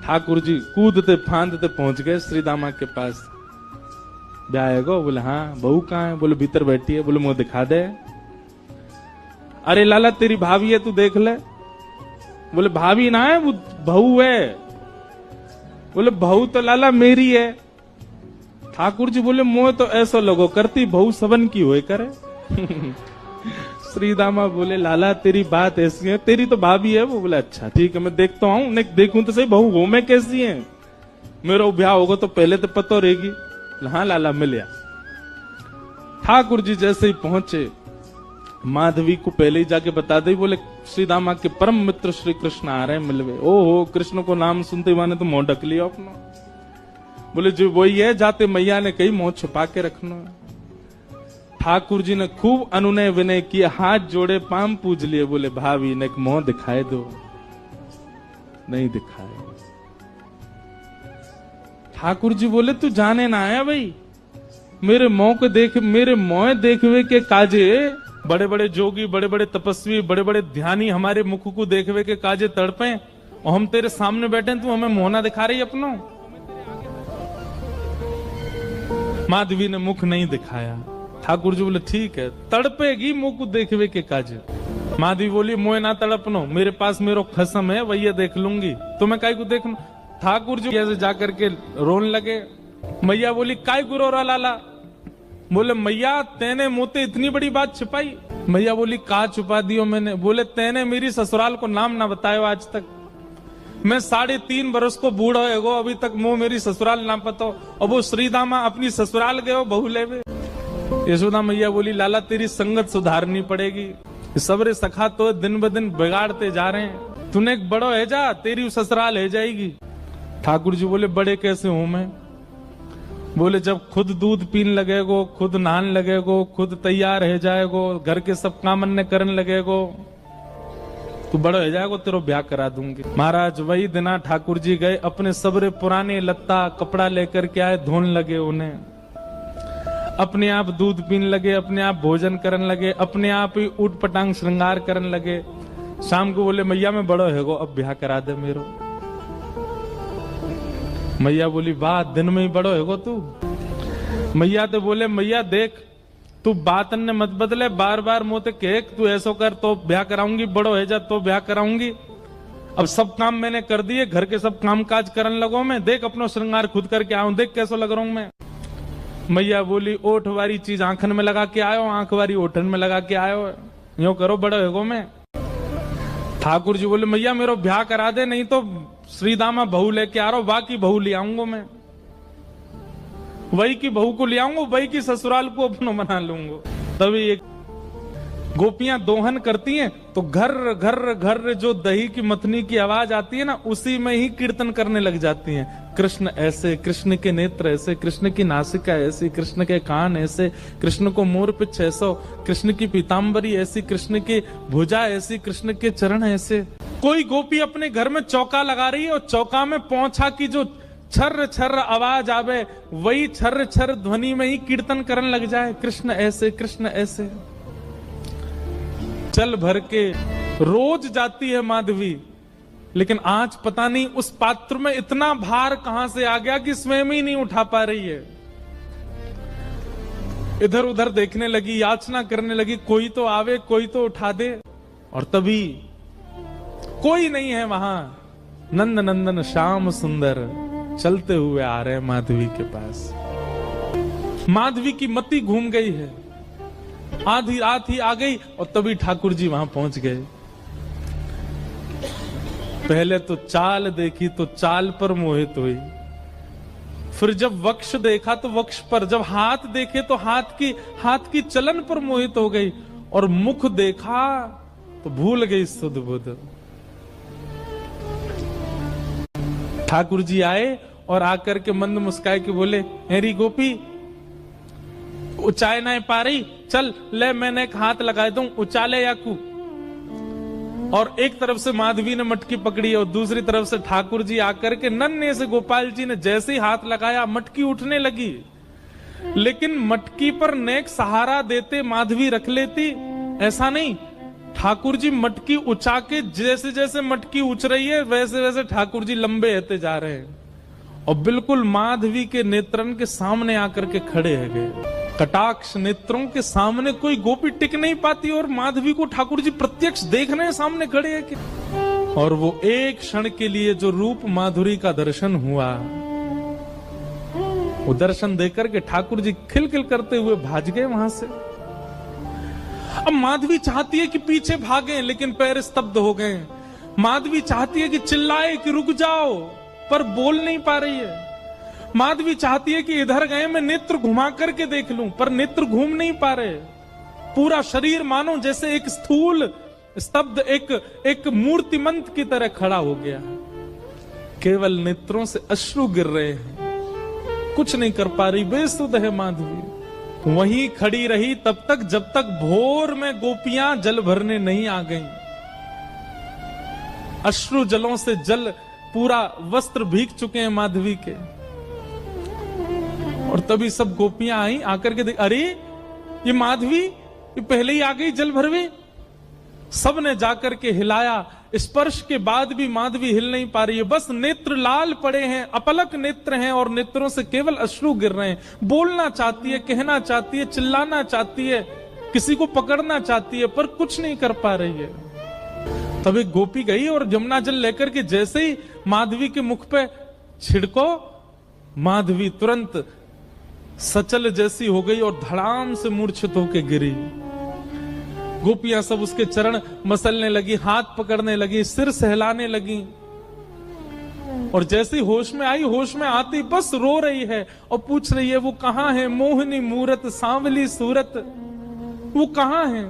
ठाकुर जी कूदते फांदते पहुंच गए श्री दामा के पास। ब्याह गो? बोले हाँ। बहू कहाँ है? बोले भीतर बैठी है। बोले मुंह दिखा दे। अरे लाला तेरी भाभी है, तू देख ले। बोले भाभी ना है, वो बहू है। बोले बहू तो लाला मेरी है। ठाकुर जी बोले मोह तो ऐसा लोगो करती, बहू सबन की होए करे। श्री दामा बोले लाला तेरी बात ऐसी है, तेरी तो भाभी है। वो बोले अच्छा ठीक है, मैं देखता हूँ, नहीं देखूं तो सही बहू हो मैं कैसी है। मेरा ब्याह होगा तो पहले तो पता रहेगी। हाँ लाला मिलिया। ठाकुर जी जैसे ही पहुंचे, माधवी को पहले ही जाके बता दी। बोले श्री दामा के परम मित्र श्री कृष्ण आ रहे हैं मिलवे। ओहो, कृष्ण को नाम सुनते ही माने तो मुंह ढक लिया अपना। बोले जो वही है, जाते मैया ने कही मुंह छुपा के रखना। ठाकुर जी ने खूब अनुनय विनय किया, हाथ जोड़े पाम पूज लिए। बोले भाभी ने मुंह दिखाए दो। नहीं दिखाए। ठाकुर जी बोले तू जाने ना आया भाई, मेरे मुंह को देख, मेरे मुंह देखवे के काजे बड़े बड़े जोगी, बड़े बड़े तपस्वी, बड़े बड़े ध्यानी हमारे मुख को देखवे के काजे तड़पे, और हम तेरे सामने बैठे, तू हमें मुंह ना दिखा रही अपनो। माधवी ने मुख नहीं दिखाया। ठाकुर जी बोले ठीक है, तड़पेगी मुंह को देखवे के काजे। माधवी बोली मोए ना तड़पनो, मेरे पास मेरो खसम है, वही देख लूंगी, तुम्हें काय को देखना। ठाकुर जी ऐसे जाकर के रोने लगे। मैया बोली काय गुरो रा लाला। बोले मैया तेने मुझे इतनी बड़ी बात छिपाई। मैया बोली का छुपा दियो मैंने। बोले तेने मेरी ससुराल को नाम ना बतायो आज तक। मैं 3.5 बरस को बूढ़ा हो, अभी तक मुंह मेरी ससुराल ना पता। और वो श्रीदामा अपनी ससुराल गए बहू लेवे। यशोदा मैया बोली लाला तेरी संगत सुधारनी पड़ेगी, सबरे सखा तो दिन ब दिन बिगाड़ते जा रहे हैं, तूने एक बड़ो है जा, तेरी ससुराल है जाएगी। ठाकुर जी बोले बड़े कैसे हूं मैं। बोले जब खुद दूध पीन लगेगो, खुद नहान लगेगो, खुद तैयार है जाएगो, घर के सब काम अन्य करने लगेगो, तू बड़ा हो जाएगो, तेरो ब्याह करा दूंगी। महाराज वही दिना ठाकुर जी गए, अपने सबरे पुराने लत्ता कपड़ा लेकर के आए, धोने लगे उन्हें, अपने आप दूध पीने लगे, अपने आप भोजन करने लगे, अपने आप ही ऊट पटांग श्रृंगार करने लगे। शाम को बोले मैया मैं बड़ो है गो, अब ब्याह करा दे मेरो। मैया बोली वाह दिन में ही बड़ो है गो तू। मैया तो बोले मैया देख तू बात ने मत बदले, बार बार मोते कह तू ऐसो कर तो ब्याह कराऊंगी, बड़ो है जा तो ब्याह कराऊंगी। अब सब काम मैंने कर दिए, घर के सब काम काज करने लगो मैं, देख अपनो श्रृंगार खुद करके आऊं, देख कैसो लग रहा हूं मैं। मैया बोली ओठ वाली चीज आंखन में लगा के आयो, आंख वाली ओठन में लगा के आयो, यो करो बड़ो है गो मैं। ठाकुर जी बोले मैया मेरो ब्याह करा दे, नहीं तो श्रीदामा बहू लेके आ रहा हूं, बाकी बहू ले आऊंगा मैं, वही की बहू को ले आऊंगा, वही की ससुराल को अपनो बना लूंगा। तभी एक गोपियां दोहन करती हैं तो घर घर घर जो दही की मथनी की आवाज आती है ना, उसी में ही कीर्तन करने लग जाती हैं। कृष्ण ऐसे, कृष्ण के नेत्र ऐसे, कृष्ण की नासिका ऐसी, कृष्ण के कान ऐसे, कृष्ण को मोर पिछ ऐसो, कृष्ण की पीताम्बरी ऐसी, कृष्ण की भुजा ऐसी, कृष्ण के चरण ऐसे। कोई गोपी अपने घर में चौका लगा रही है और चौका में पौंछा की जो छर्र छर्र आवाज आवे, वही छर्र छर्र ध्वनि में ही कीर्तन करने लग जाए, कृष्ण ऐसे, कृष्ण ऐसे। चल भर के रोज जाती है माधवी, लेकिन आज पता नहीं उस पात्र में इतना भार कहां से आ गया कि स्वयं ही नहीं उठा पा रही है। इधर उधर देखने लगी, याचना करने लगी, कोई तो आवे, कोई तो उठा दे, और तभी कोई नहीं है वहां। नंद नंदन श्याम सुंदर चलते हुए आ रहे हैं माधवी के पास। माधवी की मति घूम गई है, आधी रात ही आ गई, और तभी ठाकुर जी वहां पहुंच गए। पहले तो चाल देखी तो चाल पर मोहित हुई, फिर जब वक्ष देखा तो वक्ष पर, जब हाथ देखे तो हाथ की चलन पर मोहित हो गई, और मुख देखा तो भूल गई सुध बुध। ठाकुर जी आए और आकर के मंद मुस्काए के बोले हेरी गोपी उचाए ना पा रही, चल ले मैंने एक हाथ लगा दूं, उचाले याकू। और एक तरफ से माधवी ने मटकी पकड़ी और दूसरी तरफ से ठाकुर जी आकर के नन्हे से गोपाल जी ने जैसे ही हाथ लगाया मटकी उठने लगी, लेकिन मटकी पर नेक सहारा देते माधवी रख लेती, ऐसा नहीं, ठाकुर जी मटकी उचा के, जैसे जैसे मटकी उच रही है वैसे वैसे ठाकुर जी लंबे होते जा रहे हैं और बिल्कुल माधवी के नेत्रन के सामने आकर के खड़े है गए। कटाक्ष नेत्रों के सामने कोई गोपी टिक नहीं पाती और माधवी को ठाकुर जी प्रत्यक्ष देख रहे हैं, सामने खड़े हैं कि। और वो एक क्षण के लिए जो रूप माधुरी का दर्शन हुआ, वो दर्शन देकर के ठाकुर जी खिलखिल करते हुए भाग गए वहां से। अब माधवी चाहती है कि पीछे भागे, लेकिन पैर स्तब्ध हो गए। माधवी चाहती है कि चिल्लाए कि रुक जाओ, पर बोल नहीं पा रही है। माधवी चाहती है कि इधर गए मैं नेत्र घुमा करके देख लूं, पर नेत्र घूम नहीं पा रहे। पूरा शरीर मानो जैसे एक स्थूल स्तब्ध एक मूर्तिमंत की तरह खड़ा हो गया। केवल नेत्रों से अश्रु गिर रहे हैं, कुछ नहीं कर पा रही, बेसुध है माधवी। वहीं खड़ी रही तब तक जब तक भोर में गोपियां जल भरने नहीं आ गईं। अश्रु जलों से जल पूरा वस्त्र भीग चुके हैं माधवी के। और तभी सब गोपियां आई, आकर के देख, अरे ये माधवी ये पहले ही आ गई जल भरवे। सब ने जाकर के हिलाया, स्पर्श के बाद भी माधवी हिल नहीं पा रही है। बस नेत्र लाल पड़े हैं, अपलक नेत्र हैं और नेत्रों से केवल अश्रु गिर रहे हैं। बोलना चाहती है, कहना चाहती है, चिल्लाना चाहती है, किसी को पकड़ना चाहती है, पर कुछ नहीं कर पा रही है। तब एक गोपी गई और यमुना जल लेकर के जैसे ही माधवी के मुख पे छिड़को, माधवी तुरंत सचल जैसी हो गई और धड़ाम से मूर्छित होकर गिरी। गोपियां सब उसके चरण मसलने लगी, हाथ पकड़ने लगी, सिर सहलाने लगी। और जैसे होश में आई, होश में आती बस रो रही है और पूछ रही है वो कहां है, मोहिनी मूरत सांवली सूरत, वो कहां है।